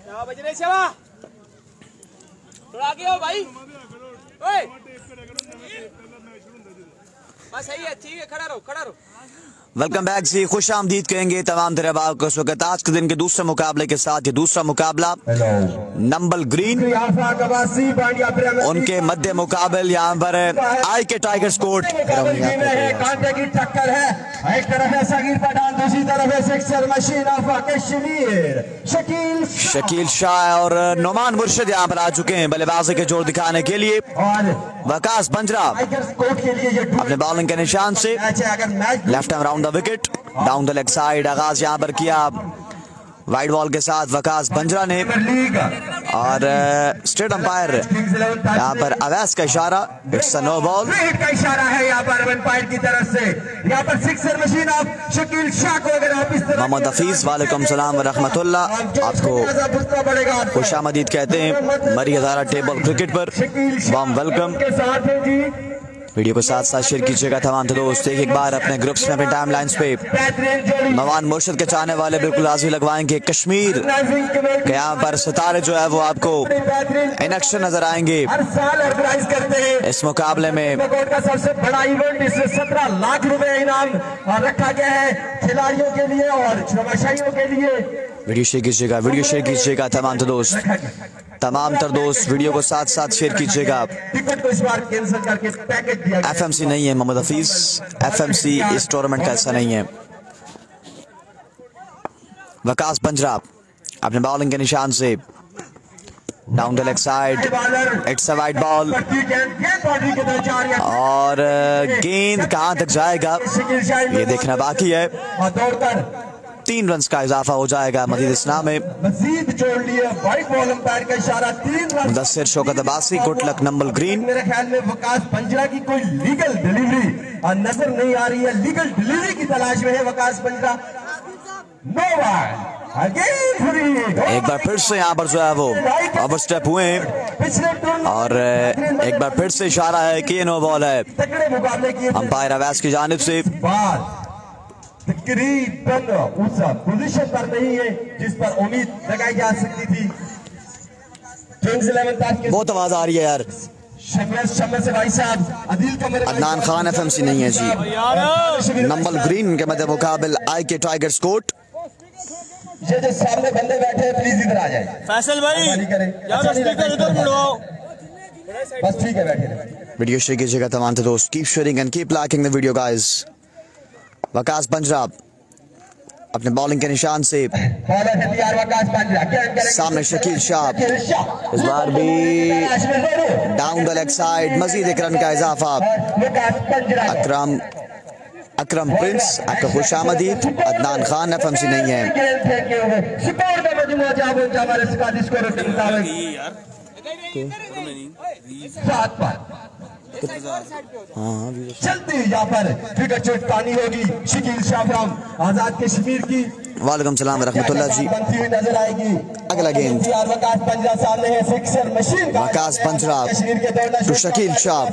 थोड़ा आगे हो भाई। ओए बस सही है, ठीक है, खड़ा रहो, खड़ा रहो। वेलकम बैक जी, खुश आमदीद कहेंगे तमाम तरह को इस वक्त आज के दिन के दूसरे मुकाबले के साथ। ये दूसरा मुकाबला नंबल ग्रीन उनके मध्य मुकाबल यहाँ पर आई के टाइगर्स कोर्ट। कांटे की टक्कर है, एक तरफ है सगीर पठान, दूसरी तरफ है sixer machine of Shakil Shah और नुमान मुर्शिद यहाँ पर आ चुके हैं बल्लेबाजी के जोर दिखाने के लिए। वकास बंजरा अपने बॉलिंग के निशान से left arm round the wicket, down the leg side आगाज यहाँ पर किया वाइड बॉल के साथ वकास बंजरा ने, और स्टेट अंपायर यहाँ पर अवैस का इशारा, इट्स अ नो बॉल का इशारा है यहाँ पर अंपायर की तरफ से। यहाँ पर sixer machine of Shakil Shah को अगर आप इस तरह मोहम्मद हफीज वालेकुम सलाम व रहमतुल्लाह, आपको खुशामदीद कहते हैं मरी हजारा टेबल क्रिकेट पर। Warm welcome. वीडियो को साथ साथ शेयर कीजिएगा तमाम दोस्त। एक बार अपने ग्रुप्स में अपने टाइम लाइन्स पे नुमान मुर्शिद के चाहने वाले बिल्कुल हाजिर लगवाएंगे। कश्मीर के यहाँ पर सितारे जो है वो आपको इन एक्शन नजर आएंगे इस मुकाबले में। सबसे बड़ा इवेंट, इसमें 17 लाख रुपए इनाम रखा गया है खिलाड़ियों के लिए और व्यवसायियों के लिए। वीडियो शेयर कीजिएगा, वीडियो शेयर कीजिएगा तमाम तर दोस्त वीडियो को साथ साथ शेयर कीजिएगा। एफएमसी नहीं है मोहम्मद हफीज, एफएमसी इस टूर्नामेंट का ऐसा नहीं है। वकास बंजरा अपने बॉलिंग के निशान से down the leg side, it's a wide ball, और गेंद कहां तक जाएगा ये देखना बाकी है। 3 रन का इजाफा हो जाएगा मजीद इस्लाम में। Mudassir Shaukat Abbasi, good luck Nambol green. मेरे ख्याल में वकास बंजरा की कोई लीगल डिलीवरी नजर नहीं आ रही है, लीगल डिलीवरी की तलाश में है वकास बंजरा। एक बार फिर से यहाँ पर जो है वो ओवर स्टेप हुए हैं, और एक बार फिर से इशारा है कि ये नो बॉल है अंपायर अवैस की जानिब से। तकरीबन उस पोजीशन पर नहीं है जिस पर उम्मीद लगाई जा सकती थी। बहुत आवाज आ रही है यार। से भाई साहब अदनान खान एफएमसी नहीं है जी। नंबल ग्रीन के मध्य मुकाबल आई के टाइगर्स कोर्ट। ये जो सामने बंदे बैठे हैं प्लीज इधर आ जाए। फैसल भाई इधर मुड़वाओ, बस ठीक है बैठे। वीडियो शेयर कीजिएगा तमाम दोस्त। Keep sharing and keep liking the video guys. Waqas Banjara अपने बॉलिंग के निशान से सामने शकील शाह, इस बार भी डाउन द लेग साइड, मजीद एक रन का इजाफा। अकरम प्रिंस, आपका खुशामदीद। अदनान खान एफएमसी नहीं है। चलते यहाँ पर विकेट चुटकानी होगी शकील शाह आजाद कश्मीर की। वालेकुम सलाम रहमतुल्लाह जी। बनती हुई नजर आएगी। अगला गेंद वकास बंजरा सामने है, sixer machine Waqas Banjara to Shakeel Shah,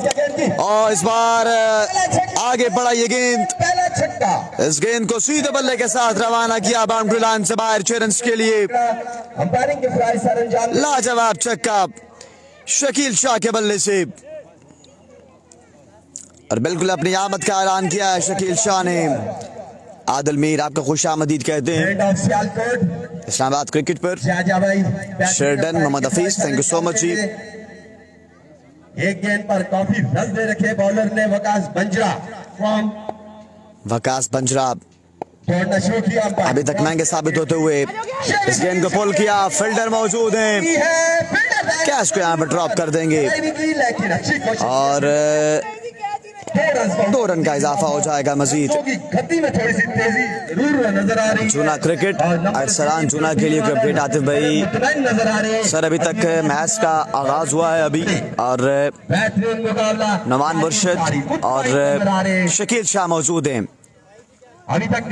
और इस बार आगे बढ़ा ये गेंद। पहला छक्का, इस गेंद को सीधे बल्ले के साथ रवाना किया बाउंड्री लाइन से बाहर 6 रन के लिए। अंपायरिंग के फराइज सरंजाम लाजवाब छक्का शकील शाह के बल्ले से, और बिल्कुल अपनी आमद का ऐलान किया है शकील शाह ने। आदिल मीर, आपका खुशामदीद कहते हैं इस्लामाबाद क्रिकेट पर। शेरडन Mohammad Hafeez, thank you so much जी। एक गेंद पर काफी रन दे रखे बॉलर ने वकास बंजरा। वकास बंजरा अभी तक महंगे साबित होते हुए इस गेंद को पुल किया। फील्डर मौजूद हैं, क्या इसको यहाँ पर ड्रॉप कर देंगे, और 2 रन का इजाफा हो जाएगा मजीद। जूना क्रिकेट अरसलान जूना के लिए अपडेट आतिफ भाई। सर अभी तक मैच का आगाज हुआ है अभी, और नुमान मुर्शिद और शकील शाह मौजूद हैं अभी तक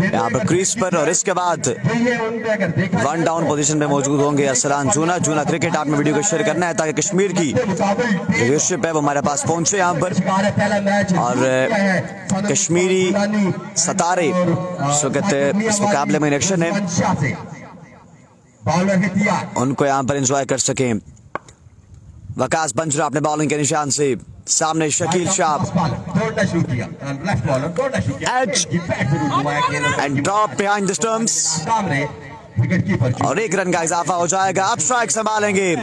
यहाँ पर क्रीज पर, और इसके बाद 1 डाउन पोजीशन पे मौजूद होंगे अरसलान जूना। जूना क्रिकेट आपने वीडियो को शेयर करना है ताकि कश्मीर की व्यूअरशिप है वो हमारे पास पहुंचे यहाँ पर, और कश्मीरी सतारे इस मुकाबले में इलेक्शन है। बॉलर एहतियात, उनको यहाँ पर एंजॉय कर सकें। वकास पंजरा अपने बॉलिंग के निशान से, सामने शकील शाह दौड़ना शुरू किया, लेफ्ट बॉलर दौड़ना शुरू किया, एज बैट जरूर घुमाया and drop behind the stumps सामने विकेट कीपर और 1 रन का इजाफा हो जाएगा। अब स्ट्राइक संभालेंगे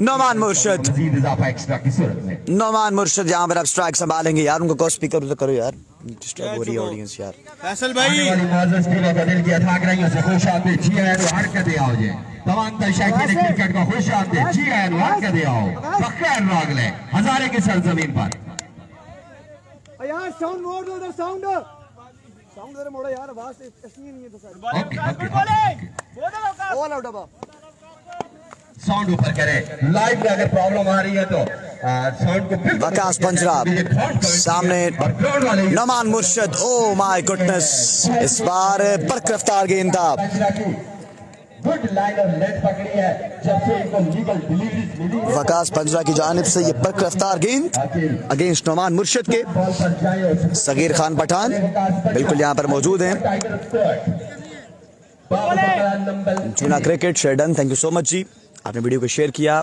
नोमान मुर्शिद। मजीद इजाफा एक्स्ट्रा की सूरत में। नोमान मुर्शिद यहाँ पर अब स्ट्राइक संभालेंगे। यार उनको को स्पीकर तो करो यार, डिस्टर्ब हो रही है ऑडियंस यार। फैसल आने भाई वाली मुआज़्ज़ज़ टीमों को दिल की अथाह गहराइयों से खुश आमदीद, जी आए तो हरकत आओ जे तमाम दर्शकीन क्रिकेट को खुश आमदीद, जी आए तो हरकत आओ बखैर रागले हजारे की सरजमीन पर। यार साउंड मोड़ दो, साउंड जरा मोड़ो यार, आवाज इसलिए नहीं है तो सर। ऑल आउट अब साउंड ऊपर करे, लाइव में अगर प्रॉब्लम आ रही है तो साउंड को फिर वकास पंजरा सामने नोमान मुर्शिद। ओ माय गुडनेस, इस बार बरक रफ्तार गेंद था। गुड लाइन और लेग पकड़ी है जब से इनको लीगल डिलीवरीज मिली है। वकास पंजरा की जानिब से ये बरक रफ्तार गेंद अगेंस्ट नोमान मुर्शिद के। बॉल पर जाए और सगीर खान पठान बिल्कुल यहाँ पर मौजूद हैं। जूना क्रिकेट शेरडन, थैंक यू सो मच जी, आपने वीडियो को शेयर किया।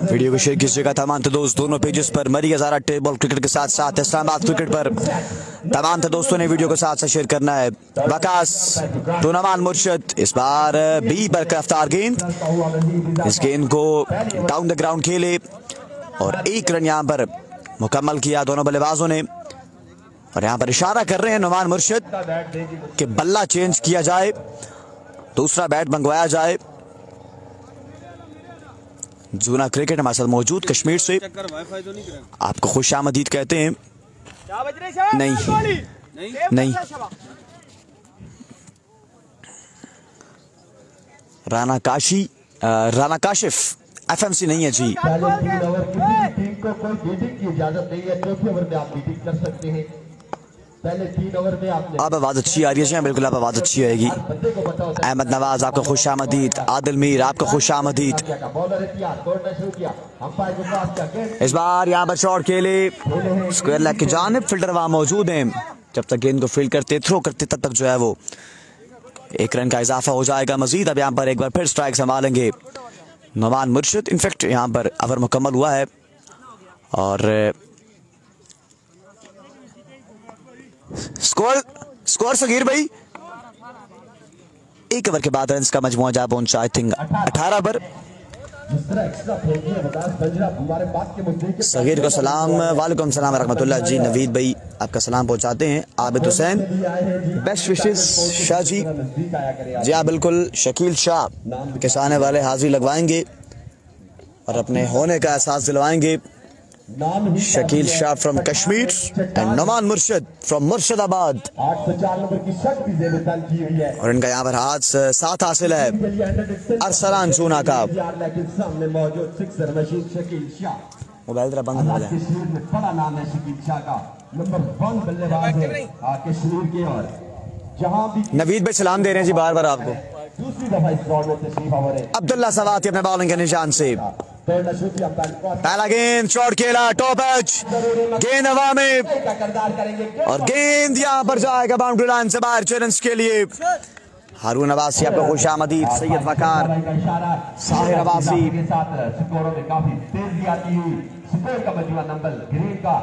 वीडियो को शेयर कीजिएगा तमाम दोस्त दोनों पेजेस पर, मरी हजारा टेबल क्रिकेट के साथ साथ इस्लामाबाद क्रिकेट पर तमाम दोस्तों ने वीडियो को साथ साथ शेयर करना है। वकास टू नोमान मुर्शिद, इस बार बी पर रफ्तार गेंद, इस गेंद को डाउन द ग्राउंड खेले और 1 रन यहाँ पर मुकम्मल किया दोनों बल्लेबाजों ने। और यहाँ पर इशारा कर रहे हैं नोमान मुर्शिद कि बल्ला चेंज किया जाए, दूसरा बैट मंगवाया जाए। जूना क्रिकेट हमारे साथ मौजूद कश्मीर से, आपको खुश आमदीद कहते हैं। नहीं राना काशिफ FMC नहीं है जी। पहले 3 ओवर किसी भी टीम को कोई बीटिंग की इजाजत नहीं है, चौथे ओवर में आप बीटिंग कर सकते हैं। पहले 3 ओवर में आपने अब आवाज अच्छी आ रही है, बिल्कुल अब आवाज अच्छी आएगी। बंदे को बताओ अहमद नवाज आपको खुश आमदीद, आदिल मीर आपको खुश आमदीद। बॉलर एहतियात दौड़ना शुरू किया, अंपायर के पास क्या गेंद इस बार यहाँ पर शॉट खेले स्क्वायर लेग की जानिब, फील्डर वहां मौजूद हैं। जब तक गेंद को फील्ड करते थ्रो करते तब तक जो है वो 1 रन का इजाफा हो जाएगा मजीद। अब यहाँ पर एक बार फिर स्ट्राइक संभालेंगे नोमान मुर्शिद। इनफैक्ट यहाँ पर ओवर मुकम्मल हुआ है और स्कोर सगीर भाई 1 ओवर के बाद रन का मजमुआ जा पहुंचा आई थिंक 18 पर। सगीर को सलाम, वालेकुम सलाम रहमतुल्लाह जी। नवीद भाई आपका सलाम पहुंचाते हैं। Abid Hussain best wishes Shah ji. जी हाँ बिल्कुल, शकील शाह के आने वाले हाजिरी लगवाएंगे और अपने होने का एहसास दिलवाएंगे। शकील शाह फ्रॉम कश्मीर एंड नोमान मुर्शिद फ्रॉम मुर्शिदाबाद। 804 नंबर की शर्ट भी जेब तन की हुई है और इनका यहाँ पर हाथ साथ हासिल है अरसलान जूना का। लेकिन सामने मौजूद sixer machine Shakeel Shah, mobile जरा बंद हो जाए। कश्मीर में बड़ा नाम है शकील शाह का, नंबर 1 बल्लेबाज है कश्मीर के। और जहां भी नवीद भाई सलाम दे रहे हैं जी बार बार आपको। दूसरी दफा इस दौर में तशरीफ आवर है। अब्दुल्ला सवाती अपने बॉलिंग के निशान से, दौड़ना शुरू किया, पहला गेंद शॉट खेला, टॉप एज, गेंद हवा में करदार करेंगे और गेंद यहाँ पर जाएगा बाउंड्री लाइन से बाहर चैलेंज के लिए। हारून अब्बासी आपको खुश आमदीद। सैयद वकार, साहिर अब्बासी के साथ स्कोरों में काफी तेजी आती हुई। स्कोर का मजमूआ नंबर ग्रीन का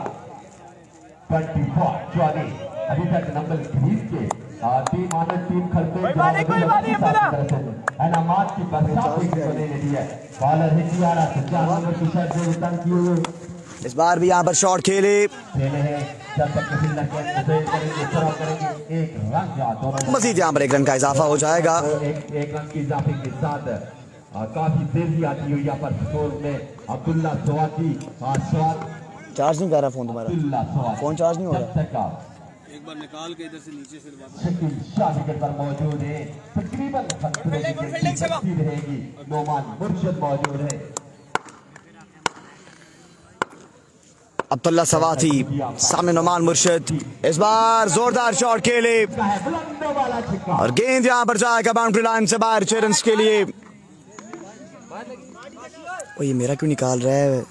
24 अभी तक नंबर ग्रीन के टीम आनंद टीम खड़ते इनामात की बरसात देखने रही है। बॉलर हिटियारा 50 नंबर की शर्ट में रिटर्न किए हुए। इस बार भी यहाँ पर शॉट खेले हैं, जब तक किसी न करेंगे सराव करेंगे 1 रन का दोनों मजीद यहाँ पर 1 रन का इजाफा हो जाएगा। एक रन की इजाफे के साथ काफी तेजी आती हुई यहाँ पर स्कोर में। अब्दुल्ला सवाती चार्ज नहीं कर रहा फोन तुम्हारा, फोन चार्ज नहीं हो रहा। एक बार निकाल के इधर से नीचे से शकील शाह विकेट पर मौजूद है। तकरीबन रहेगी, नोमान मुर्शिद मौजूद है। अब्दुल्ला सवाती सामने नोमान मुर्शिद, इस बार जोरदार शॉट खेले और गेंद यहाँ पर जाएगा बाउंड्री लाइन से बाहर चैलेंज के लिए। ओ ये मेरा क्यों निकाल रहा है?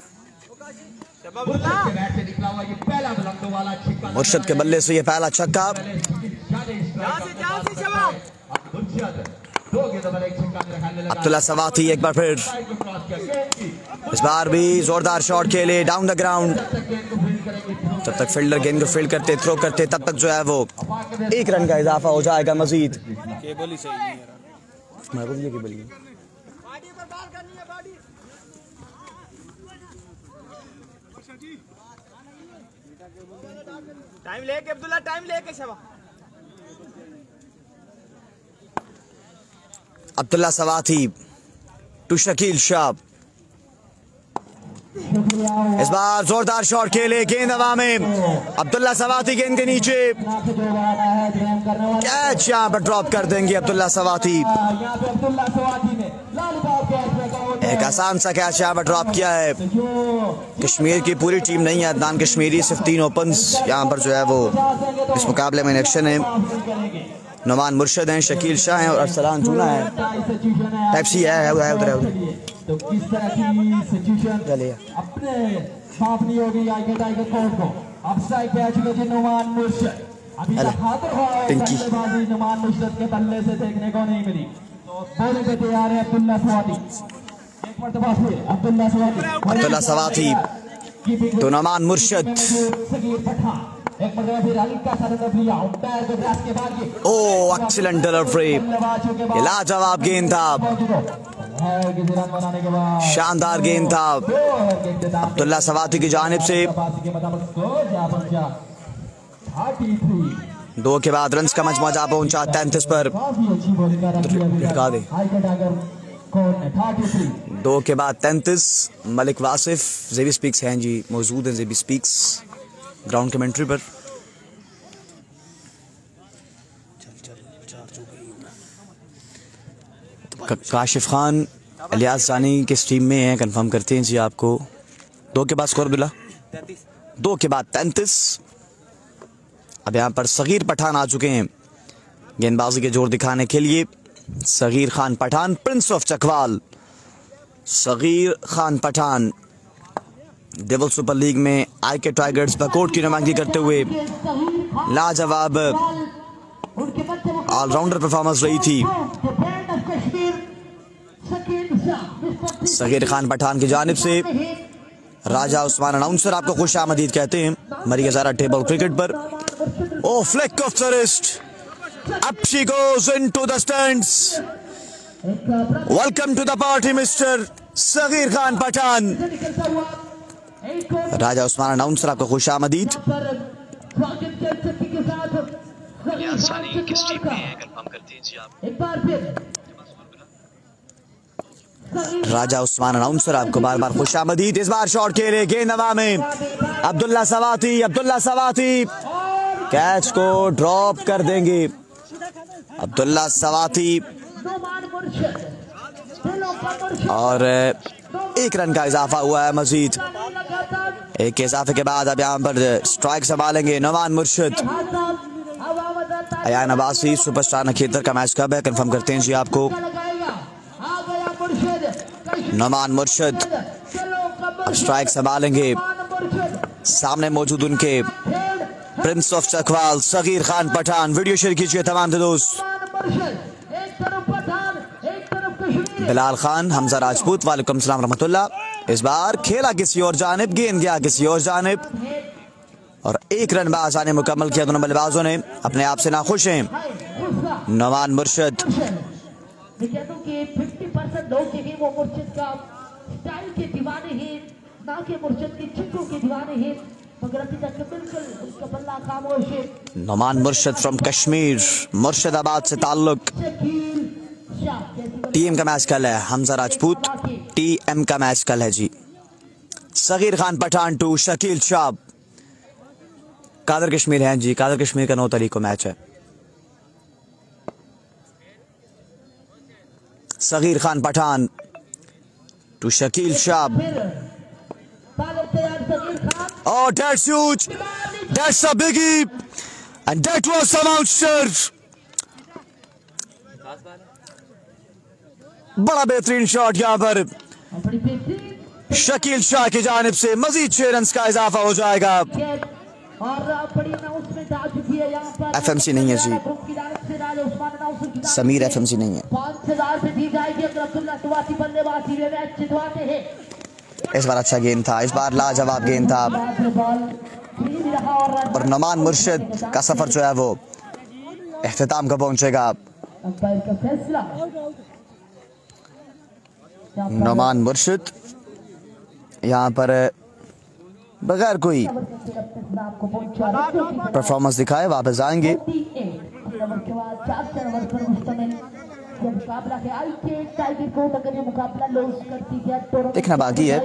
मुर्शिद के बल्ले से ये पहला छक्का। अब्दुल्ला सवाती एक बार फिर, इस बार भी जोरदार शॉट खेले डाउन द ग्राउंड। जब तक फील्डर गेंद को फील्ड करते थ्रो करते तब तक जो है वो 1 रन का इजाफा हो जाएगा मजीद। केबल ही सही नहीं है। टाइम लेके अब्दुल्ला, टाइम लेके शबा। अब्दुल्ला सवाती टू शकील शाह, इस बार जोरदार शॉट खेले, गेंद हवा में, अब्दुल्ला सवाती गेंद के नीचे, कैच यहां पर ड्रॉप कर देंगे अब्दुल्ला सवाती। एक आसान सा कैच यहां पर ड्रॉप किया है। कश्मीर की पूरी टीम नहीं है, अदनान कश्मीरी, सिर्फ 3 ओपन्स यहां पर जो है वो इस मुकाबले में एक्शन है। नुमान मुर्शद हैं, शकील शाह हैं और अरसलान चूना है। टैक्सी है उधर तो किस तरह की सिचुएशन अपने साफ नहीं होगी टाइगर कोर्ट को। अब स्ट्राइक पे आ चुके थे नुमान मुर्शद। अभी तक हाथ बल्लेबाजी नुमान मुर्शद के बल्ले से देखने को नहीं मिली। तो बोलने पे तैयार है अब्दुल्ला सवाती। एक मरतबा फिर अब्दुल्ला सवाती तो नुमान मुर्शद। ओ एक्सीलेंट डिलीवरी, लाजवाब गेंद था, शानदार गेंद था अब्दुल्ला सवाती की जानिब से। 2 के बाद रन्स का मजमू जा पहुंचा 33 पर। 2 के बाद 33। मलिक वासिफ ज़ेबी स्पीक्स हैं जी, मौजूद हैं ज़ेबी स्पीक्स ग्राउंड कमेंट्री पर। काशिफ खान इलियास सानी किस टीम में हैं कंफर्म करते हैं जी आपको। 2 के बाद स्कोर बिला 2 के बाद 33। अब यहाँ पर सगीर पठान आ चुके हैं गेंदबाजी के जोर दिखाने के लिए। Sagir Khan Pathan, prince of Chakwal, Sagir Khan Pathan Devil Super League में आईके टाइगर्स बकोट की नुमाइंदगी करते हुए लाजवाब ऑलराउंडर परफॉर्मेंस रही थी। सगीर खान पठान की जानिब से राजा उस्मान अनाउंसर आपको खुश आमदीद कहते हैं मरी हजारा टेबल क्रिकेट पर। Oh flick off the wrist, up she goes into the stands. Welcome to the party mister Sagheer Khan Pathan. Raja Usman announcer आपको खुश आमदीद। किस टीम में है कंफर्म करते हैं जी आप। राजा उस्मान अनाउंसर आपको बार बार खुश आमदीद। इस बार शॉट खेले, गेंद हवा में, अब्दुल्ला सवाती, अब्दुल्ला सवाती कैच को ड्रॉप कर देंगे। अब्दुल्ला सवाती और 1 रन का इजाफा हुआ है मजीद। 1 के इजाफे के बाद अब यहाँ पर स्ट्राइक संभालेंगे नुमान मुर्शद। अयान अब्बासी सुपरस्टार नखेतर का मैच कब है कंफर्म करते हैं जी आपको। नुमान मुर्शद अब स्ट्राइक संभालेंगे। सामने मौजूद उनके prince of Chakwal Sagir Khan Pathan. Video share कीजिए तमाम दोस्त। बिलाल खान, हमजा राजपूत, वालेकुम सलाम रहमतुल्लाह। इस बार खेला किसी और जानिब, गेंद गया किसी और जानिब और 1 रन बासाने मुकम्मल किया दोनों बल्लेबाजों ने। अपने आप से नाखुश हैं नुमान मुर्शद। नुमान मुर्शद फ्रॉम कश्मीर, मुर्शिदाबाद से ताल्लुक। टीएम का मैच कल है, हमजा राजपूत टीएम का मैच कल है जी। सगीर खान पठान टू शकील शाह, कादर कश्मीर हैं जी। कादर कश्मीर का 9 तारीख को मैच है। Sagir Khan Pathan to Shakeel Shah. Oh, that's huge. That's a biggie. And that was some outstanding. बड़ा बेहतरीन शॉट यहाँ पर शकील शाह की जानिब से। मजीद 6 रन का इजाफा हो जाएगा। FMC नहीं है जी। समीर FMC नहीं है। 5000 से दी जाएगी अब्दुल्ला टवाती बल्लेबाजी में मैच जितवाते हैं। इस बार अच्छा गेंद था, इस बार लाजवाब गेंद था और नुमान मुर्शिद का सफर जो है वो इख्तिताम का पहुंचेगा। अंपायर का फैसला नुमान मुर्शिद यहाँ पर बगैर कोई परफॉर्मेंस दिखाए वापस आएंगे। देखना बाकी है।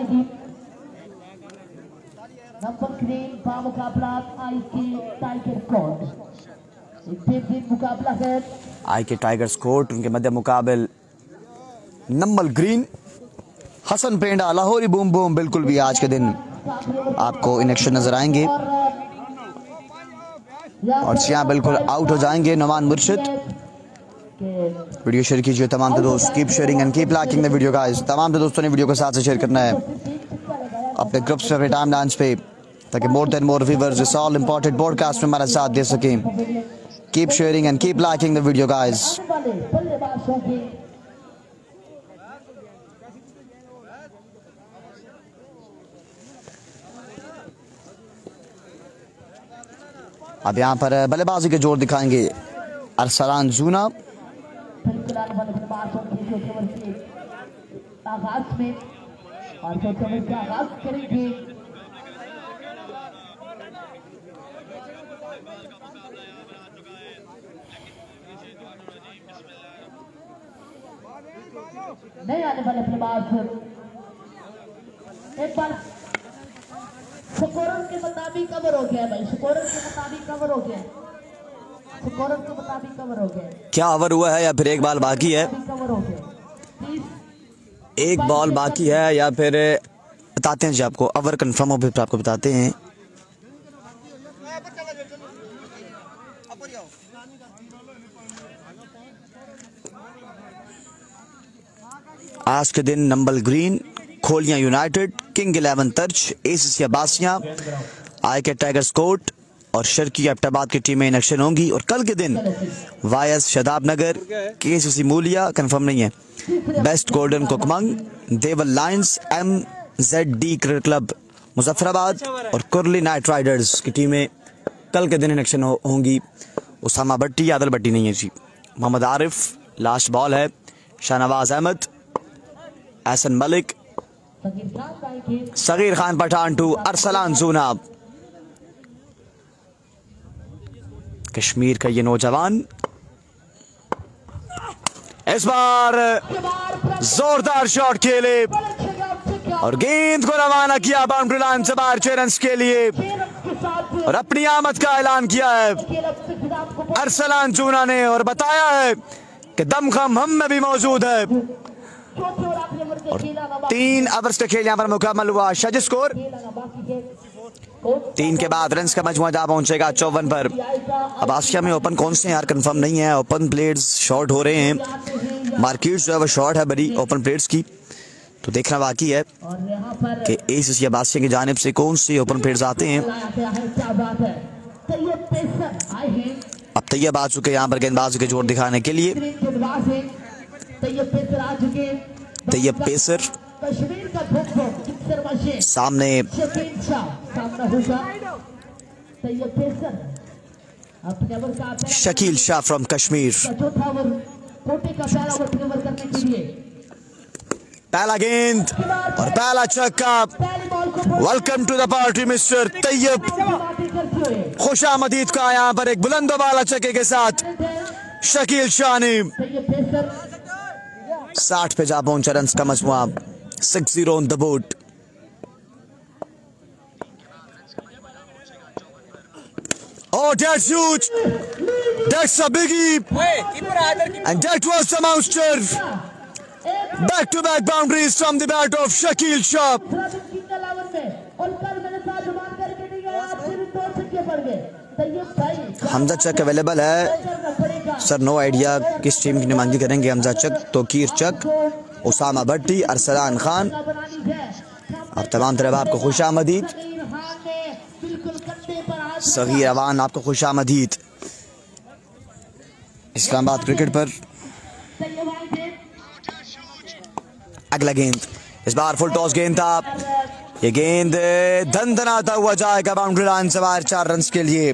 आई के टाइगर्स कोर्ट, उनके मध्य मुकाबल नंबल ग्रीन। हसन पेंडा, लाहौरी बूम बूम बिल्कुल भी आज के दिन आपको इन एक्शन नजर आएंगे और यहाँ बिल्कुल आउट हो जाएंगे नुमान मुर्शिद। वीडियो शेयर कीजिए तमाम दोस्त, keep sharing and keep liking the video guys. तमाम दोस्तों ने वीडियो को साथ से शेयर करना है अपने ग्रुप्स पे, अपने टाइमलाइंस पे, ताकि मोर देन मोर व्यूअर्स इस ऑल इंपॉर्टेंट पॉडकास्ट में हमारा साथ दे सकें। Keep sharing and keep liking the video guys. अब यहाँ पर बल्लेबाजी के जोर दिखाएंगे अरसलान जूना। आगाज में और आगाज करेंगे नहीं आने वाले बल्लेबाज एक बार स्कोरर के मुताबिक कवर हो गया भाई, स्कोरर के मुताबिक कवर हो गया, स्कोरर के मुताबिक कवर हो गया। क्या ओवर हुआ है या फिर एक बॉल बाकी है? कवर हो गया, एक बॉल बाकी है या फिर बताते हैं जी आपको, ओवर कंफर्म हो फिर आपको बताते हैं। आज के दिन नंबल ग्रीन, खोलियां यूनाइटेड, किंग 11 तर्ज, ACC अब्बासिया, आई के टाइगर्स कोर्ट और शर्की एबटाबाद की टीमें इन एक्शन होंगी। और कल के दिन YS शदाब नगर, KCC मूलिया कंफर्म नहीं है, बेस्ट गोल्डन कुकमंग, देवल lions, MZD cricket club Muzaffarabad और कुरली नाइट राइडर्स की टीमें कल के दिन इन एक्शन होंगी। उसामा भट्टी, आदल भट्टी नहीं है जी, मोहम्मद आरिफ, लास्ट बॉल है, शाहनवाज अहमद, एहसन मलिक, सगीर खान पठान टू अरसलान जूना। कश्मीर का ये नौजवान इस बार जोरदार शॉट खेले और गेंद को रवाना किया बाउंड्री लाइन से बाहर 6 रन के लिए और अपनी आमद का ऐलान किया है अरसलान जूना ने और बताया है कि दमखम हम में भी मौजूद है। और 3 ओवर्स का खेल यहाँ पर मुकम्मल हुआ। शाजी स्कोर 3 के बाद रन्स का मजमुआ जा पहुंचेगा 54 पर। अब आशिया में ओपन कौन से यार कंफर्म नहीं है, ओपन प्लेयर्स शॉर्ट हो रहे हैं, मार्केट जो है वो शॉर्ट है बड़ी ओपन प्लेयर्स की, तो देखना बाकी है कि ACC अब्बासिया की जानिब से कौन से ओपन प्लेयर्स आते हैं। अब तैयब आ चुके यहाँ पर गेंदबाजी के जोर दिखाने के लिए। तैयब पेसर सामने, शकील शाह फ्रॉम कश्मीर। पहला गेंद और पहला छक्का। Welcome to the party mister Tayyab. खुशामदीद का यहाँ पर एक बुलंद वाला छक्के के साथ शकील शाह ने 60 पे जा पहुंचा रन्स का मजमुआ, 6-0 on the board. Oh, that's huge! That's a biggie! And that was the monster! Back-to-back boundaries from the bat of Shakil Shah. Hamza Chak available है सर, नो आइडिया किस टीम की नुमाइंदगी करेंगे। हमजा चक, तोकीर चक, उसामा भट्टी, अरसलान खान। अब तमाम तरह आपको खुशामदीद। सगीर अवान आपको खुशामदीद। इस्लामाबाद क्रिकेट पर। अगला गेंद, इस बार फुल टॉस गेंद था, ये गेंद धनधनाता हुआ जाएगा बाउंड्री लाइन से बाहर। 4 रन के लिए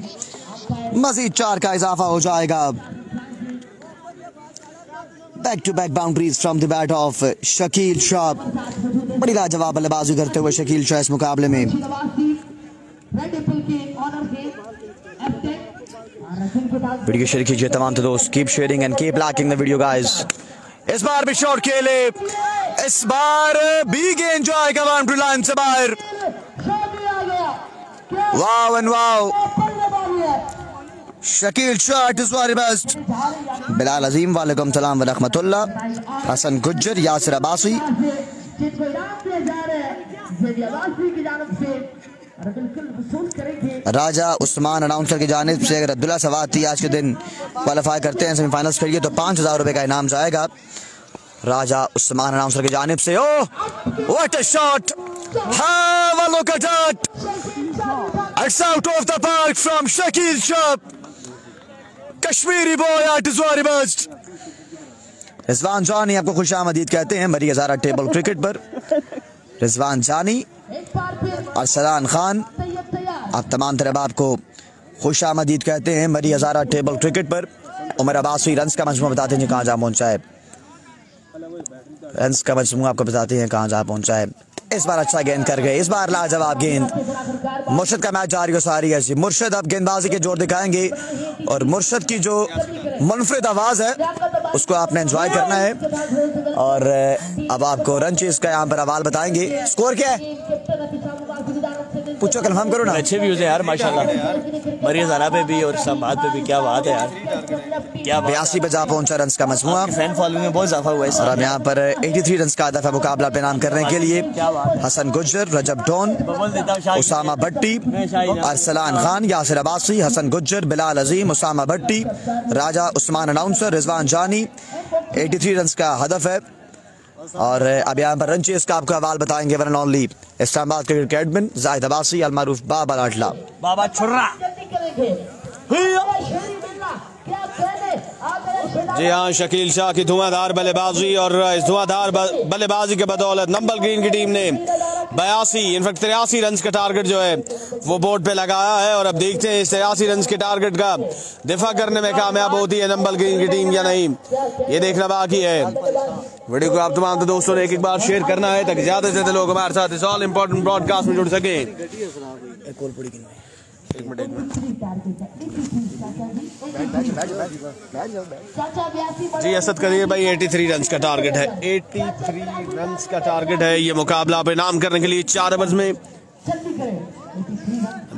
मजीद 4 का इजाफा हो जाएगा। Back to back boundaries from the bat of Shakil Shah. बड़ी लाजवाब बल्लेबाजी करते हुए शकील शाह इस मुकाबले में। वीडियो शेयर कीजिए तमाम दोस्त, keep sharing and keep liking the video guys. इस बार भी शॉट खेले, इस बार भी गेंद जाएगा बाउंड्री लाइन से बाहर। Wow and wow, Shakeel Shah is very best. Bilal Azeem वालेकुम सलाम व रहमतुल्लाह। हसन गुज्जर, यासिर अब्बासी, राजा उस्मान अनाउंसर की जानिब से अगर अब्दुल्ला सवाती आज के दिन क्वालिफाई करते हैं सेमीफाइनल्स के लिए तो 5000 रुपए का इनाम जाएगा राजा उस्मान अनाउंसर की जानिब से। Oh what a shot, how a look at that, it's out of the park from Shakeel Shah. Kashmiri boy at his very best. Rizwan जानी आपको खुशामदीद कहते हैं मरी हज़ारा टेबल क्रिकेट पर। रिजवान जानी, अरसलान खान, आप तमाम तरह आपको खुशामदीद कहते हैं मरी हज़ारा टेबल क्रिकेट पर। उमर अब्बासी, रन्स का मजमू बताते हैं कहाँ जा पहुंचा है। रन्स का मजमू आपको बताते हैं कहाँ जा पहुंचा है। इस बार अच्छा गेंद कर गए, इस बार लाजवाब गेंद। मुर्शद का मैच जारी हो सारी ऐसी। मुर्शद अब गेंदबाजी के जोर दिखाएंगे और मुर्शद की जो मुनफरिद आवाज़ है उसको आपने एंजॉय करना है। और अब आपको रन चेज का यहाँ पर अवाल बताएंगे। स्कोर क्या है पूछो, कंफर्म करो ना। अच्छे व्यूज है यार माशाल्लाह, मरी हज़ारा पे भी और इस्लामाबाद पे भी। क्या बात है यार, क्या 82 पे जा पहुंचा रन्स का मजमुआ। फैन फॉलोइंग में बहुत इजाफा हुआ है। और अब यहाँ पर 83 रन का दफा मुकाबला पे नाम करने के लिए हसन गुज्जर, रजब डॉन, उसामा भट्टी, अरसलान खान, यासिर अब्बासी, हसन गुज्जर, बिलाल अजीम, उसामा भट्टी, राजा उस्मान अनाउंसर, रिजवान जानी। 83 रन का हदफ है। और अब यहाँ पर रन चेस का आपको हवाल बताएंगे one and only Islamabad cricket admin Zahid Abbasi, अलमारूफ बाबा लाडला। बाबा छुर्रा। जी हाँ, शकील शाह की धुआंधार बल्लेबाजी और इस धुआंधार बल्लेबाजी के बदौलत नंबल ग्रीन की टीम ने 82 इनफैक्ट 83 रन का टारगेट जो है वो बोर्ड पे लगाया है। और अब देखते हैं इस 83 रन के टारगेट का दिफा करने में कामयाब होती है नंबल ग्रीन की टीम या नहीं, ये देखना बाकी है। वीडियो को आप तमाम दोस्तों ने एक बार शेयर करना है ताकि ज्यादा से ज्यादा लोग हमारे साथ इस ऑल इम्पोर्टेंट ब्रॉडकास्ट में जुड़ सके। एक मिनट जी, असद करिए भाई 83 रन का टारगेट है। 83 रन का टारगेट है ये मुकाबला पे नाम करने के लिए 4 ओवर्स में।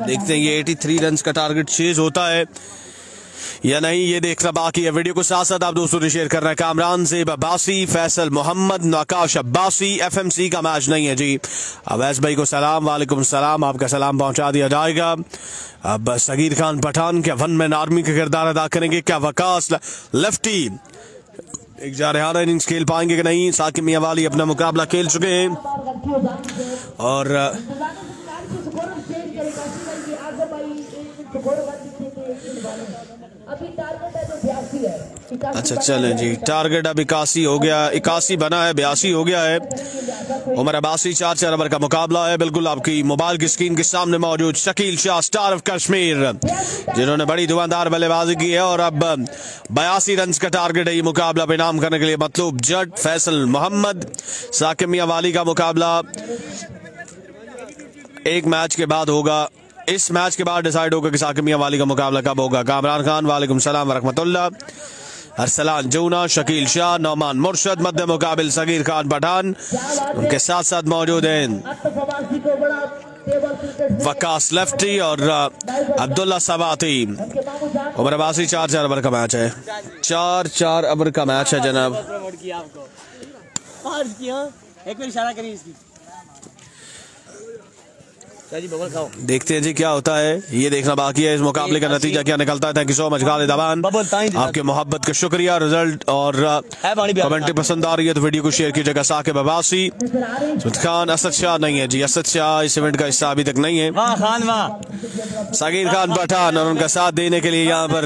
देखते हैं ये 83 रन का टारगेट चेज होता है या नहीं, ये देखना बाकी है। वीडियो को साथ साथ आप दोस्तों ने शेयर करना है। कामरान ज़ेब अब्बासी, फैसल मोहम्मद, नकाश अब्बासी। FMC का मैच नहीं है जी। अवैस भाई को सलाम, वालेकुम सलाम, आपका सलाम पहुंचा दिया जाएगा। अब सगीर खान पठान क्या वन मैन आर्मी का किरदार अदा करेंगे, क्या वकास लेफ्टी एक जारहाना इनिंग्स खेल पाएंगे कि नहीं। साकिब मियां वाली अपना मुकाबला खेल चुके हैं और अच्छा चलें जी, टारगेट अब 81 हो गया, 81 बना है, 82 हो गया है। उमर अब्बासी 4 ओवर का मुकाबला है। बिल्कुल आपकी मोबाइल की स्क्रीन के सामने मौजूद शकील शाह, स्टार ऑफ कश्मीर, जिन्होंने बड़ी धुआंधार बल्लेबाजी की है। और अब 82 रन का टारगेट है ये मुकाबला पे नाम करने के लिए। मतलूब जट, फैसल मोहम्मद, साकिब मियां वाली का मुकाबला एक मैच के बाद होगा। इस मैच के बाद डिसाइड होगा कि साकिब मियां वाली का मुकाबला कब होगा। कामरान खान, वालेकुम सलाम व रहमतुल्लाह। अरसलान जूना, शकील शाह, नौमान मुर्शद, मध्य मुकाबिल सगीर खान पठान, उनके साथ साथ मौजूद हैं वकास लेफ्टी और अब्दुल्ला सवाती। उमर अब्बासी 4 ओवर का मैच है, 4 ओवर का मैच है जनाब। देखते हैं जी क्या होता है, ये देखना बाकी है। इस मुकाबले का नतीजा क्या निकलता है। Thank you so much Khalid Aban, आपके मोहब्बत का शुक्रिया। रिजल्ट और कमेंट्री पसंद आ रही है तो वीडियो को शेयर कीजिएगा। साकिब अब्बासी, खान, असद शाह नहीं है जी, असद शाह इस इवेंट का हिस्सा अभी तक नहीं है। सगीर खान पठान और उनका साथ देने के लिए यहाँ पर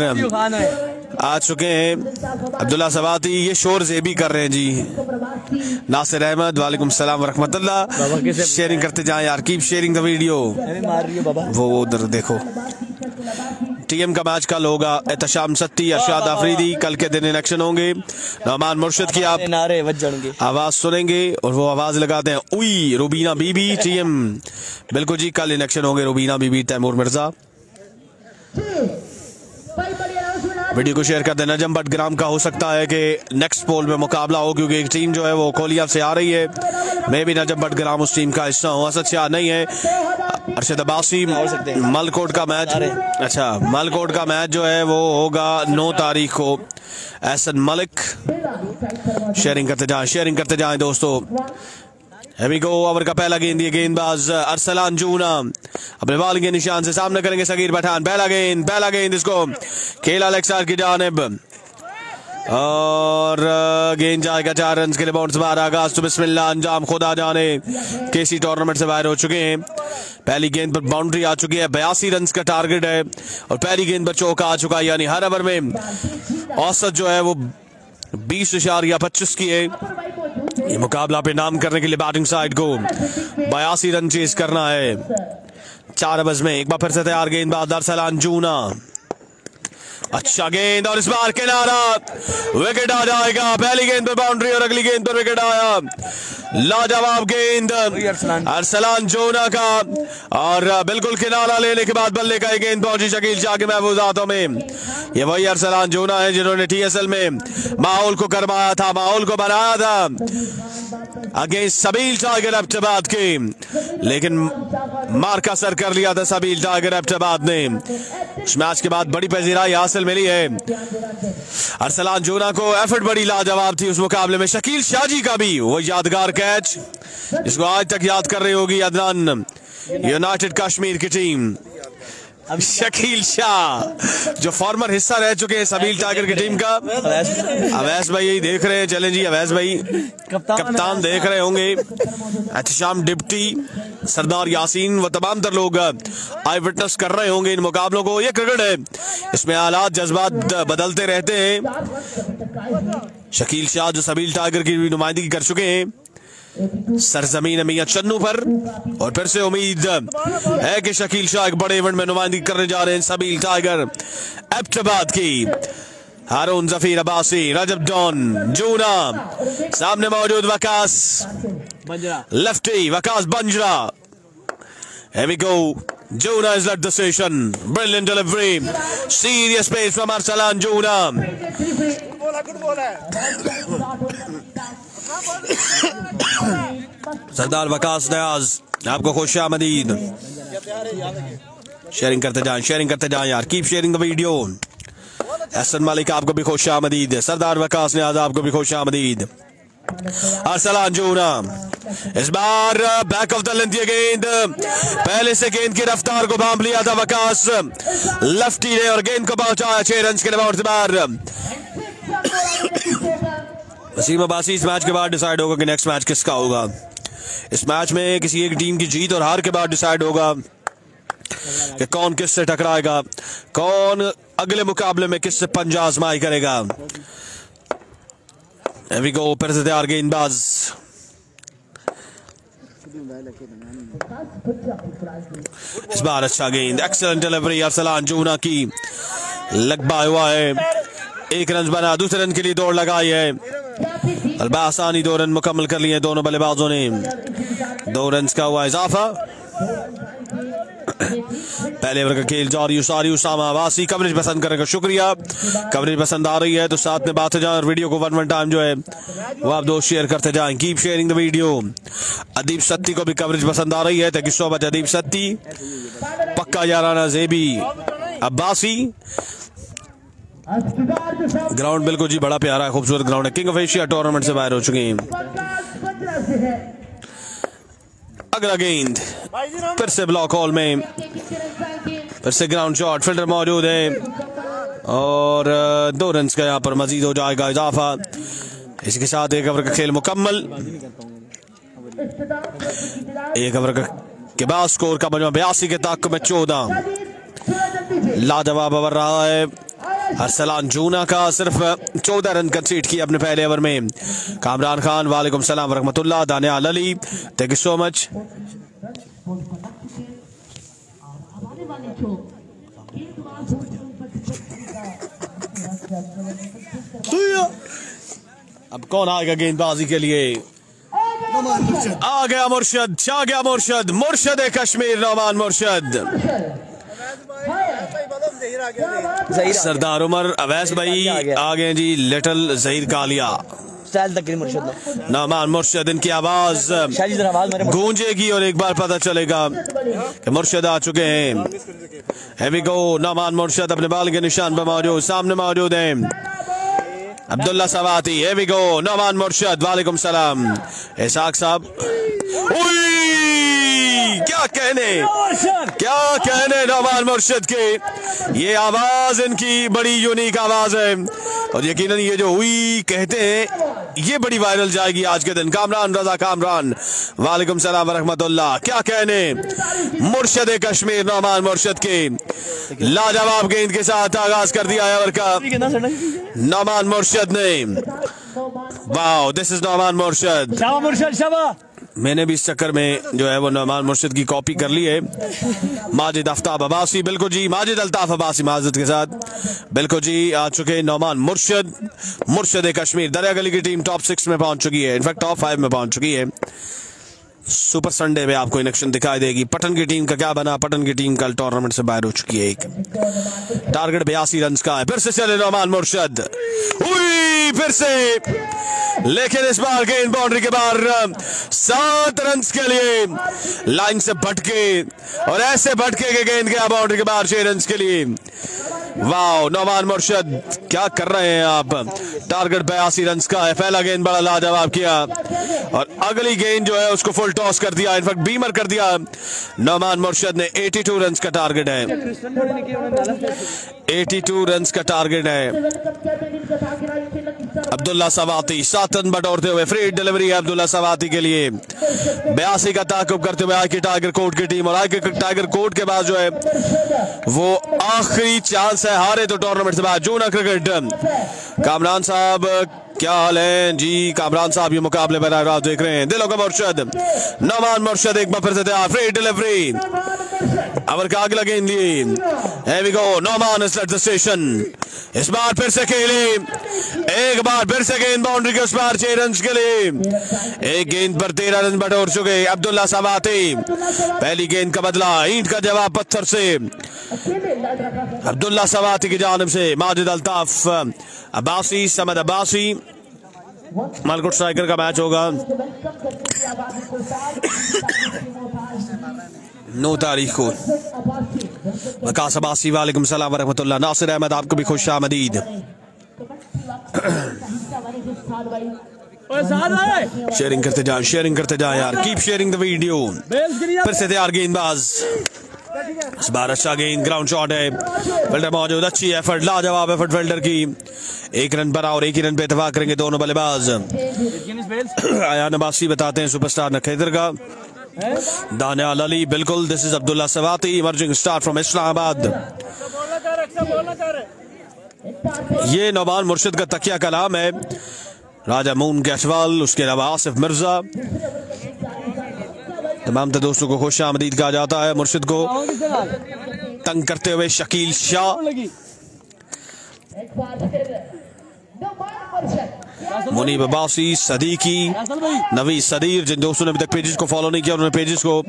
आ चुके हैं अब्दुल्ला सवाती, ये शोर ज़ेबी कर रहे हैं जी। नासिर अहमद वालेकुम सलाम व रहमतुल्लाह। शेयरिंग करते जाएं यार, कीप शेयरिंग द वीडियो। वो उधर देखो। टीएम का मैच कल होगा। एहतशाम सत्ती, अरशाद आफरीदी कल के दिन इलेक्शन होंगे। नौमान मुर्शिद की आप नारे बज जाएंगे, आवाज सुनेंगे और वो आवाज लगाते हैं उई रुबीना बीबी टीएम। बिल्कुल जी, कल इलेक्शन होंगे। रुबीना बीबी, तैमूर मिर्जा। वीडियो को शेयर कर दें। नजम बटग्राम का हो सकता है कि नेक्स्ट पोल में मुकाबला हो, क्योंकि एक टीम जो है वो कोलिया से आ रही है। मैं भी नजम बटग्राम उस टीम का हिस्सा हूँ। असद शाह नहीं है। अरशद अब्बासी। मलकोट का मैच, अच्छा मलकोट का मैच जो है वो होगा 9 तारीख को। एहसन मलिक। शेयरिंग करते जाएं दोस्तों। गो। ओवर का पहला गेंद, ये गेंदबाज अरसलान जूना अपने बॉल के निशान से सामने करेंगे सगीर पठान। पहला गेंद इसको खेला लेग साइड की जानिब और गेंद जाएगा 4 रन के लिए। बाउंस मारा आगाज तो बिस्मिल्लाह, अंजाम खुदा जाने। केसी टूर्नामेंट से बाहर हो चुके हैं। पहली गेंद पर बाउंड्री आ चुकी है। 82 रन का टारगेट है और पहली गेंद पर चौका आ चुका है। यानी हर ओवर में औसत जो है वो 20.25 की है। ये मुकाबला पे नाम करने के लिए बैटिंग साइड को 82 रन चेज करना है 4 ओवर्स में। एक बार फिर से तैयार गेंदबाज अरसलान जूना। अच्छा गेंद और इस बार किनारा, विकेट आ जाएगा। पहली गेंद पर बाउंड्री और अगली गेंद पर विकेट आया। लाजवाब गेंद अरसलान जूना का और बिल्कुल किनारा लेने के बाद बल्ले का गेंद पहुंची शकील शाह के महफूजातों में। ये वही अरसलान जूना है जिन्होंने टीएसएल में माहौल को करवाया था, माहौल को बनाया था अगेंस्ट सबील टाइगर एबटाबाद के, लेकिन मार का सर कर लिया था सबील टाइगर एबटाबाद ने। इस मैच के बाद बड़ी पजीराई हासिल मिली है अरसलान जूना को। एफर्ट बड़ी लाजवाब थी उस मुकाबले में। शकील शाह जी का भी वो यादगार कैच जिसको आज तक याद कर रही होगी अदनान यूनाइटेड कश्मीर की टीम। शकील शाह जो फॉर्मर हिस्सा रह चुके हैं सबील टाइगर की टीम का। अवैस भाई यही देख रहे हैं, चलें जी अवैस भाई कप्तान देख रहे होंगे। एहतशाम डिप्टी, सरदार यासीन व तमाम तर लोग आई विटनेस कर रहे होंगे इन मुकाबलों को। ये क्रिकेट है, इसमें हालात जज्बात बदलते रहते हैं। शकील शाह जो सबील टाइगर की नुमाइंदगी कर चुके हैं सरजमीन मियां चन्नू पर, और फिर से उम्मीद है कि शकील शाह एक बड़े इवेंट में नुमाइंदगी करने जा रहे हैं सबील टाइगर एबटाबाद की। हारून जफीर अब्बासी, रजब डॉन जूना, सामने मौजूद Waqas lefty, Waqas Banjara. Here we go. Juna has led the session. Brilliant delivery. Serious pace from Arsalan Juna. Sardar Waqas Niaz आपको खुश आमदीद। शेयरिंग करते जाएं यार, keep sharing the video. Hasan Malik आपको भी खुश आमदीद। सरदार वकास नयाज आपको भी खुश आमदीद। अरसलान जूना इस बार बैक ऑफ द लेंथ ये गेंद, पहले से गेंद की रफ्तार को भांप लिया था वकास लेफ्टी ने और गेंद को पहुंचाया 6 रन के लिए। वसीम अब्बासी, इस मैच के बाद डिसाइड होगा कि नेक्स्ट मैच किसका होगा। इस मैच में किसी एक टीम की जीत और हार के बाद डिसाइड होगा कि कौन किससे टकराएगा, कौन अगले मुकाबले में किससे पंजा आजमाई करेगा। फिर से तैयार गेंदबाज इस बार अच्छा गेंद, एक्सीलेंट डिलीवरी अरसलान जूना की। लगभग हुआ है 1 रन बना, दूसरे रन के लिए दौड़ लगाई है। आसानी 2 रन मुकम्मल कर लिए दोनों बल्लेबाजों ने। 2 रन का हुआ इजाफा। पहले ओवर का खेल जारी उसारी उसामा अब्बासी। कवरेज पसंद करने का शुक्रिया। कवरेज पसंद आ रही है तो साथ में बात हो जाए और वीडियो को 1 टाइम जो है वो आप दोस्त शेयर करते जाएं। Keep sharing the video. Adeeb Satti को भी कवरेज पसंद आ रही है, thank you so much Adeeb Satti. पक्का याराना ज़ेबी अब्बासी। ग्राउंड बिल्कुल जी बड़ा प्यारा खूबसूरत ग्राउंड है। किंग ऑफ एशिया टूर्नामेंट से बाहर हो चुके हैं। अगला गेंद फिर से ब्लॉक हॉल में, फिर से ग्राउंड शॉट, फील्डर मौजूद है और 2 रन का यहाँ पर मजीद हो जाएगा इजाफा। इसके साथ 1 ओवर का खेल मुकम्मल। 1 ओवर के बाद स्कोर का मजमा 82 के ताक़ में 14। लाजवाब ओवर रहा है अरसलान जूना का सिर्फ 14 रन कंसीड किए अपने पहले ओवर में। कामरान खान वालेकुम सलाम वरहमतुल्लाह। Daniyal Ali thank you so much. अब कौन आएगा गेंदबाजी के लिए? आ गया मुर्शद, छा गया मुर्शद, मुर्शद कश्मीर नौमान मुर्शद। सरदार उमर अवैस भाई आ गए जी। लिटिल जहीर कालिया नौमान मुर्शद, इनकी आवाज गूंजेगी और एक बार पता चलेगा कि मुर्शद आ चुके हैं। Here we go, नौमान मुर्शद अपने बाल के निशान पर मौजूद, सामने मौजूद हैं अब्दुल्ला सवाती। Here we go, नौमान मुर्शद वालेकुम सलाम। इसाक साहब, क्या कहने नौमान मुर्शद के, ये आवाज इनकी बड़ी यूनिक आवाज है और यकीनन ये जो हुई कहते हैं ये बड़ी वायरल जाएगी आज के दिन। कामरान रजा कामरान वालेकुम सलाम वरहमतुल्लाह। क्या कहने मुर्शद कश्मीर नौमान मुर्शद के लाजवाब गेंद के साथ आगाज कर दिया है ओवर का नौमान मुर्शद ने। Wow, this is Nauman Murshad. मैंने भी इस चक्कर में जो है वो नौमान मुर्शद की कॉपी कर ली है। माजिद आफ्ताब अब्बासी, बिल्कुल जी, माजिद अल्ताफ अब्बासी माजरत के साथ, बिल्कुल जी आ चुके नौमान मुर्शद। मुर्शद कश्मीर दरिया गली की टीम टॉप 6 में पहुंच चुकी है, इनफैक्ट टॉप 5 में पहुंच चुकी है। सुपर संडे में आपको इनेक्शन दिखाई देगी। पटन की टीम का क्या बना? पटन की टीम कल टूर्नामेंट से बाहर हो चुकी है। एक टारगेट 82 रन का है। फिर से चले नौमान मुर्शद, फिर से, लेकिन इस बार गेंद बाउंड्री के बाहर 7 रन के लिए लाइन से भटके और ऐसे भटके के गेंद गया बाउंड्री के बाहर 6 रन के लिए। वाह, नौमान मुर्शद क्या कर रहे हैं आप? टारगेट 82 रन का है। पहला गेंद बड़ा लाजवाब किया और अगली गेंद जो है उसको फुल टॉस कर दिया, इनफैक्ट बीमर कर दिया नौमान मुर्शद ने। 82 रन का टारगेट है, 82 रन का टारगेट है। अब्दुल्ला सवाती 7 रन बटोरते हुए, फ्री डिलीवरी है अब्दुल्ला सवाती के लिए। 82 का ताकुब करते हुए आई के टाइगर कोर्ट की टीम, और आई के टाइगर कोर्ट के बाद जो है वो आखिरी चांस है, हारे तो टूर्नामेंट से बाद। जूना क्रिकेट, कामरान साहब क्या हाल है जी? कामरान साहब ये मुकाबले बना रहा देख रहे हैं। दिलों का मुर्शद नौमान मुर्शद एक बार फिर से तैयार, फ्री डिलीवरी अवर का अगला गेंद लिए। Here we go, Nauman has left the station। इस बार फिर से खेले, एक बार फिर से गेंद बाउंड्री के उस बार 6 रन के लिए। एक गेंद पर 13 रन बटोर चुके अब्दुल्ला सवाती। पहली गेंद का बदला ईंट का जवाब पत्थर से अब्दुल्ला सवाती की जानिब से। माजिद अल्ताफ अब्बासी, समद अब्बासी, मालकोट स्ट्राइकर का मैच होगा 9 तारीख को। वकास अब्बासी वालेकुम सलाम वरहमतुल्लाह। नासिर अहमद आपको भी खुश आमदीद। शेयरिंग करते जाए, शेयरिंग करते जाए यार, कीप शेयरिंग द वीडियो। फिर से तैयार गेंदबाज, इस बार अच्छा गेंद, ग्राउंड शॉट है, फील्डर मौजूद, अच्छी एफर्ट, लाजवाब एफर्ट फील्डर की। 1 रन बना और 1 ही रन पे इत्तेफाक करेंगे दोनों बल्लेबाज। आयान अब्बासी बताते हैं सुपरस्टार नखेतर का। दानियाल अली, बिल्कुल, this is Abdullah Swati, emerging star from Islamabad. ये नौमान मुर्शद का तकिया कलाम है। राजा मून कैशवाल, उसके अलावा आसिफ मिर्जा, तमाम दोस्तों को खुश आमदीद कहा जाता है। मुर्शिद को तंग करते हुए शकील शाह, मुनीब अब्बासी, सदीकी, नवी सदीर। जिन दोस्तों ने अभी तक पेजेस को फॉलो नहीं किया उन्होंने पेजेस को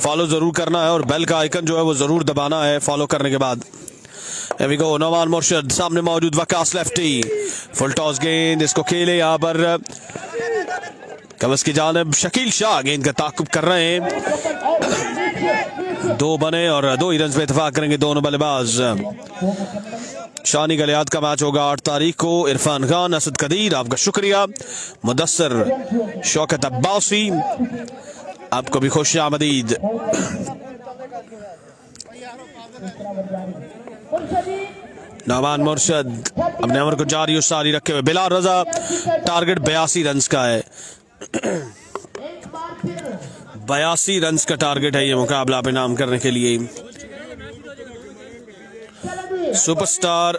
फॉलो जरूर करना है और बेल का आइकन जो है वो जरूर दबाना है फॉलो करने के बाद। Here we go, नौमान मुर्शद, सामने मौजूद वकास लेफ्टी, फुल टॉस गेंद, इसको खेले यहाँ पर कवस की जानिब शकील शाह, गेंद का ताकुब कर रहे हैं। 2 बने और 2 ही रन पे इत्तेफाक करेंगे दोनों बल्लेबाज। शानी गलियात का मैच होगा 8 तारीख को। इरफान खान, असद कदीर आपका शुक्रिया। मुदस्सर, शौकत अब्बासी आपको भी खुश आमदीद। नौमान मुर्शद अपने अमर को जारी और सारी रखे हुए। बिलाल रजा, टारगेट 82 रन का है। 82 रन का टारगेट है ये मुकाबला पे नाम करने के लिए। सुपरस्टार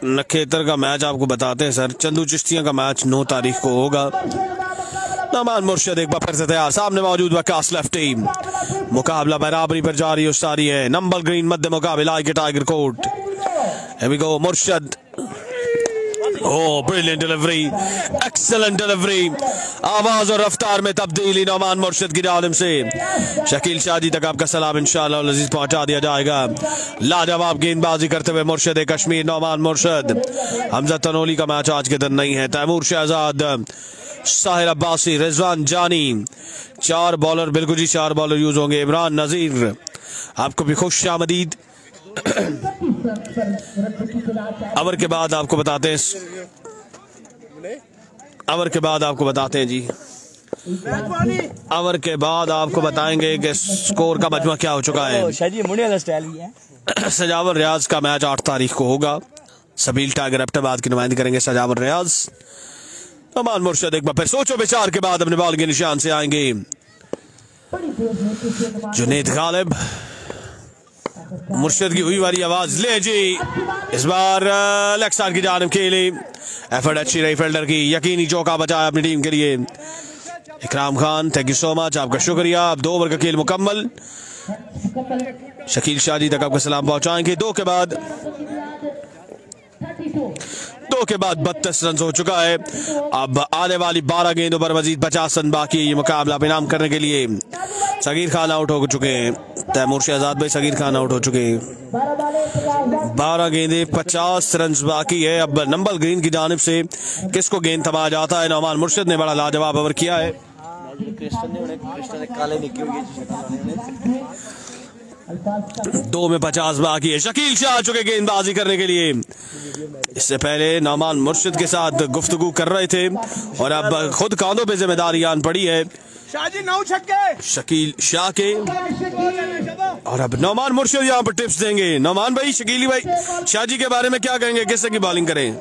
नखेतर का मैच आपको बताते हैं सर। चंदू चिश्तिया का मैच 9 तारीख को होगा। नमान मुर्शद एक बार फिर से तैयार, सामने मौजूद वकास लेफ्टी। मुकाबला बराबरी पर जारी उस्तारी है। नंबर ग्रीन मध्य मुकाबला के टाइगर कोट। Here we go, Murshad. Oh, brilliant delivery, excellent delivery। आवाज और रफ्तार में तब्दीली नौमान मुर्शद की जानिब से। शकील शादी तक आपका सलाम इंशाअल्लाह लजीज पहुंचा दिया जाएगा। लाजवाब गेंदबाजी करते हुए मुर्शद कश्मीर नौमान मुर्शद। हमजा तनोली का मैच आज के दिन नहीं है। तैमूर शहजाद, साहिर अब्बासी, रिजवान जानी, 4 बॉलर, बिल्कुल जी 4 बॉलर यूज होंगे। इमरान नजीर, आपको भी खुश आमदीद। अवर के बाद आपको बताते हैं, अवर के बाद आपको बताते हैं जी, अवर के बाद आपको बताएंगे कि स्कोर का मजमा क्या हो चुका है। सजावर रियाज का मैच 8 तारीख को होगा। सबील टाइगर एबटाबाद की नुमाइंदगी करेंगे सजावर रियाज। नमान मुर्शद एक बार फिर सोचो विचार के बाद अपने बॉल के निशान से आएंगे। जुनेद गालिब, मुर्शद की हुई वाली आवाज ले जी। इस बार लेग साइड की जानिब खेली, एफर्ट अच्छी रही फील्डर की, यकीनी चौका बचाया अपनी टीम के लिए। इकराम Khan, thank you so much, आपका शुक्रिया। अब 2 ओवर का खेल मुकम्मल। शकील शादी तक आपका सलाम पहुंचाएंगे। 2 के बाद 32 रन हो चुका है। अब आने वाली 12 गेंदों पर मजीद 50 रन बाकी। ये मुकाबला इनाम करने के लिए सगीर खान आउट हो चुके हैं। तैमूर शहजाद भाई, सगीर खान आउट हो चुके हैं। 12 गेंदे 50 रन बाकी है। अब नंबर ग्रीन की जानिब से किसको गेंद थमाया जाता है। नौमान मुर्शद ने बड़ा लाजवाब ओवर किया है। 2 में 50 बाकी है। शकील शाह आ चुके गेंदबाजी करने के लिए। इससे पहले नौमान मुर्शद के साथ गुफ्तगू कर रहे थे और अब खुद कांधों पे जिम्मेदारी आन पड़ी है शकील शाह के। और अब नौमान मुर्शद यहाँ पर टिप्स देंगे। नौमान भाई, शकीली भाई, शाह जी के बारे में क्या कहेंगे? किस तरह की बॉलिंग करें?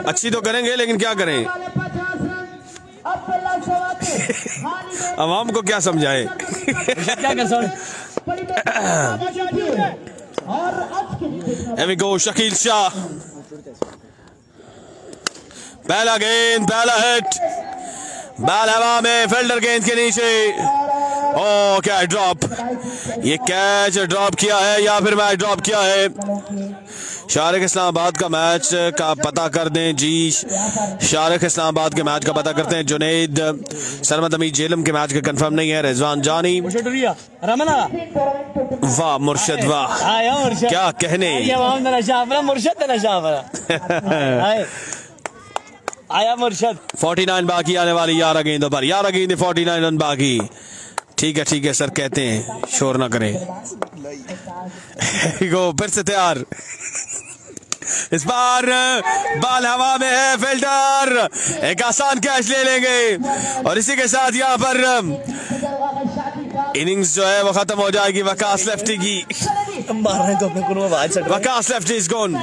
अच्छी तो करेंगे, लेकिन क्या करें? अवाम को क्या समझाए? क्या कर शकील शाह, पहला गेंद, पहला हिट, बॉल हवा में, फील्डर गेंद के नीचे। ओ क्या ड्रॉप, ये कैच ड्रॉप किया है या फिर मैच ड्रॉप किया है? शारिक इस्लामाबाद का मैच का पता कर दें जी। शारिक इस्लामाबाद के मैच का पता करते हैं। जुनैद सरमद अमीर जेलम के मैच का कंफर्म नहीं है। रिजवान जानी, वाह मुर्शद वाह, क्या कहने। आया मुर्शद। 49 बाकी आने वाली 11 गेंदों पर, 11 गेंदे 49 रन बाकी। ठीक है सर कहते हैं, शोर ना करें। गो फिर से तैयार। इस बार बॉल हवा में है, फील्डर एक आसान कैच ले लेंगे और इसी के साथ यहाँ पर इनिंग्स जो है वो खत्म हो जाएगी वकास लेफ्टी की। Waqas lefty is gone.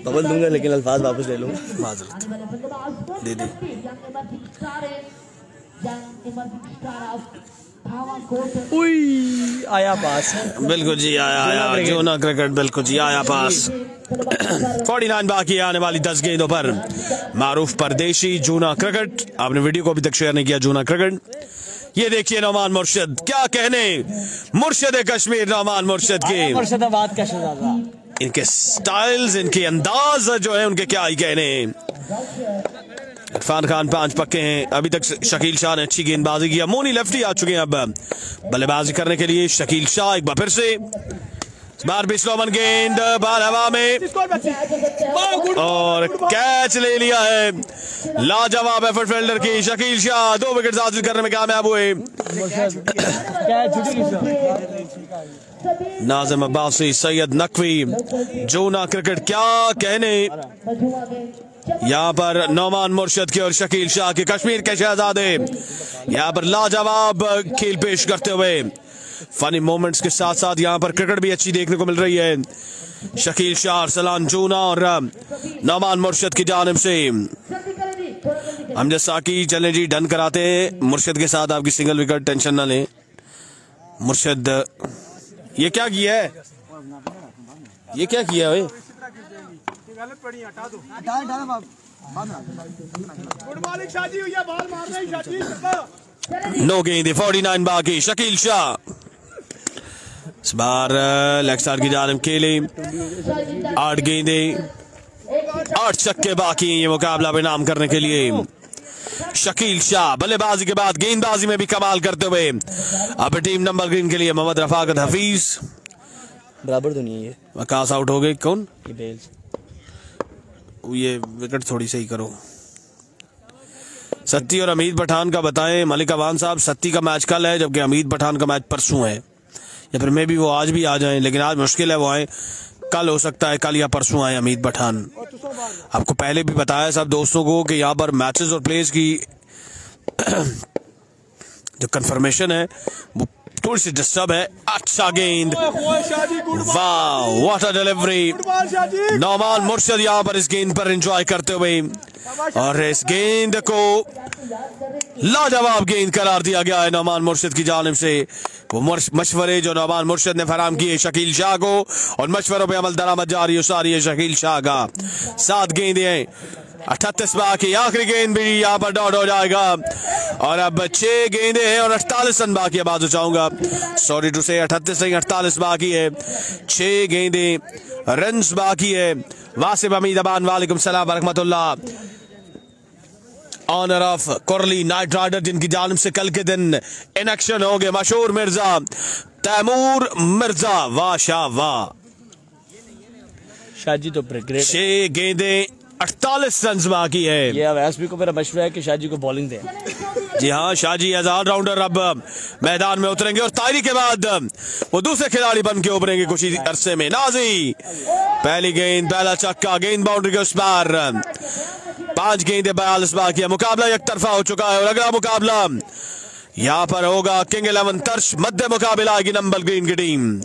Bubble दूंगा लेकिन अल्फाज वापस ले लूंगा। दे दे। आया पास, बिल्कुल जी, आया जूना क्रिकेट, बिल्कुल जी आया पास। 49 बाकी आने वाली 10 गेंदों पर। मारूफ परदेशी जूना क्रिकेट, आपने वीडियो को अभी तक शेयर नहीं किया, जूना क्रिकेट। ये देखिए नौमान मुर्शद, क्या कहने मुर्शद कश्मीर, नौमान मुर्शद के, मुर्शिदाबाद का शहजादा। इनके स्टाइल्स, इनके अंदाज जो है उनके क्या ही कहने। इरफान खान 5 पक्के हैं। अभी तक शकील शाह ने अच्छी गेंदबाजी की। मोनी लेफ्टी आ चुके हैं अब बल्लेबाजी करने के लिए। शकील शाह एक बार फिर से, इस बार भी स्लोमन गेंद, बॉल हवा में और कैच ले लिया है। लाजवाब एफर्ट फील्डर की। शकील शाह 2 विकेट हासिल करने में कामयाब हुए। नाजिम अब्बासी, सैयद नकवी, जूना क्रिकेट, क्या कहने। यहाँ पर नौमान मुर्शद के और शकील शाह के, कश्मीर के शहजादे यहाँ पर लाजवाब खेल पेश करते हुए। फनी मोमेंट्स के साथ साथ यहाँ पर क्रिकेट भी अच्छी देखने को मिल रही है। शकील शाह, अरसलान जूना और नौमान मुर्शद की जानिब से। हम जैसा कि चले जी डन कराते हैं मुर्शद के साथ आपकी सिंगल विकेट, टेंशन ना लें। मुर्शद, ये क्या किया है, ये क्या किया है? गलत पड़ी हटा दो गुड मॉर्निंग शाजी हुई है बॉल मार रही शाजी 9 गेंदें 49 बाकी। शकील शाह इस बार लेग साइड की जानिब खेले। 8 गेंदें 8 छक्के बाकी ये मुकाबला पे नाम करने के लिए। शकील शाह बल्लेबाजी के बाद गेंदबाजी में भी कमाल करते हुए अब टीम नंबर ग्रीन के लिए मोहम्मद रफाकत हफीज बराबर तो नहीं है ये। वकास आउट हो गए। कौन ये बेल्स ये विकेट थोड़ी सही करो। सत्ती और अमीद पठान का बताएं मलिक अवान साहब। सत्ती का मैच कल है जबकि अमीद पठान का मैच परसों है या फिर मे भी वो आज भी आ जाएं, लेकिन आज मुश्किल है वो आए। कल हो सकता है कल या परसों आए अमीद पठान। आपको पहले भी बताया सब दोस्तों को कि यहाँ पर मैचेस और प्लेस की जो कंफर्मेशन है वो थोड़ी सी डिस्टर्ब है। अच्छा गेंद, वाह व्हाट अ डिलीवरी। नौमान मुर्शद यहाँ पर इस गेंद पर एंजॉय करते हुए और इस गेंद को लाजवाब गेंद करार दिया गया है नौमान मुर्शद की जानिब से। वो मशवरे जो नौमान मुर्शद ने फराम किए शकील शाह को और मशवरों पे अमल दरामद जारी सारी है शकील शाह का। 7 गेंदें 38 बाकी। आखिरी गेंद भी यहाँ पर डॉट हो जाएगा और अब 6 गेंदें हैं और 48 रन बाकी है। बाजू चाहूंगा सॉरी टू से 38 नहीं 48 बाकी है। 6 गेंदें रन बाकी है। वासिफ हमीद अबान वालेकुम सलाम वरहमतुल्लाह। Honour of Kurli night rider जिनकी जानिब से कल के दिन इन एक्शन हो गए मशहूर मिर्जा तैमूर मिर्जा। वाह शाह वाह। शाजी तो ग्रेट। 6 गेंदें 48 रन बाकी है। ये एसपी को मेरा मशवरा है कि शाजी को बॉलिंग दे। जी हाँ शाजी एज ऑलराउंडर अब मैदान में उतरेंगे और तायरी के बाद वो दूसरे खिलाड़ी बन के उभरेंगे कुछ ही अरसे में। नाजी पहली गेंद पहला छक्का, गेंद बाउंड्री के उस पार। 5 गेंदें 42 बाकी है। मुकाबला एक तरफा हो चुका है और अगला मुकाबला यहाँ पर होगा किंग 11 तर्श मध्य मुकाबला आएगी नंबर ग्रीन की टीम।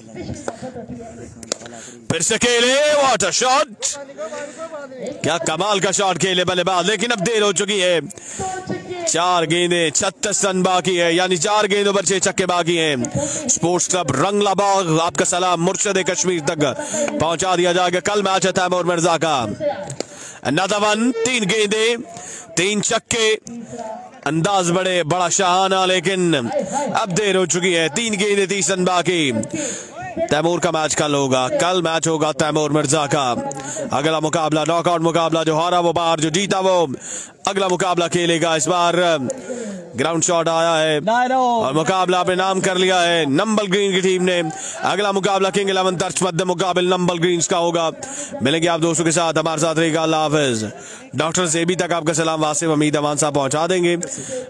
फिर से खेले व्हाट अ शॉट, क्या कमाल का शॉट खेले बल्लेबाज, लेकिन अब देर हो चुकी है। 4 गेंदें 36 रन बाकी है, यानी 4 गेंदों पर 6 छक्के बाकी हैं। स्पोर्ट्स क्लब रंगला बाग आपका सलाम मुर्शद कश्मीर तक पहुंचा दिया जाएगा। कल मैच है तैमूर मिर्जा का। अनदर वन 3 गेंदें 3 छक्के, अंदाज बड़ा शाहाना, लेकिन अब देर हो चुकी है। 3 गेंदें 30 रन बाकी। तैमूर का मैच कल होगा, कल मैच होगा तैमूर मिर्जा का। अगला मुकाबला नॉकआउट मुकाबला, जो हारा वो बाहर, जो जीता वो अगला मुकाबला खेलेगा। इस बार ग्राउंड शॉट आया है और मुकाबला पे नाम कर लिया है नंबल ग्रीन की टीम ने। अगला मुकाबला किंग 11 तर्ज मध्य मुकाबला नंबल ग्रीन्स का होगा। मिलेंगे आप दोस्तों के साथ, हमारे साथ रहेगा। अल्लाह हाफिज। डॉक्टर सेबी तक आपका सलाम वासिफ हमीद अमान साहब पहुंचा देंगे।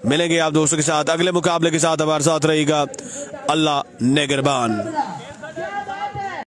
मिलेंगे आप दोस्तों के साथ अगले मुकाबले के साथ, हमारे साथ रहेगा। अल्लाह निगहबान।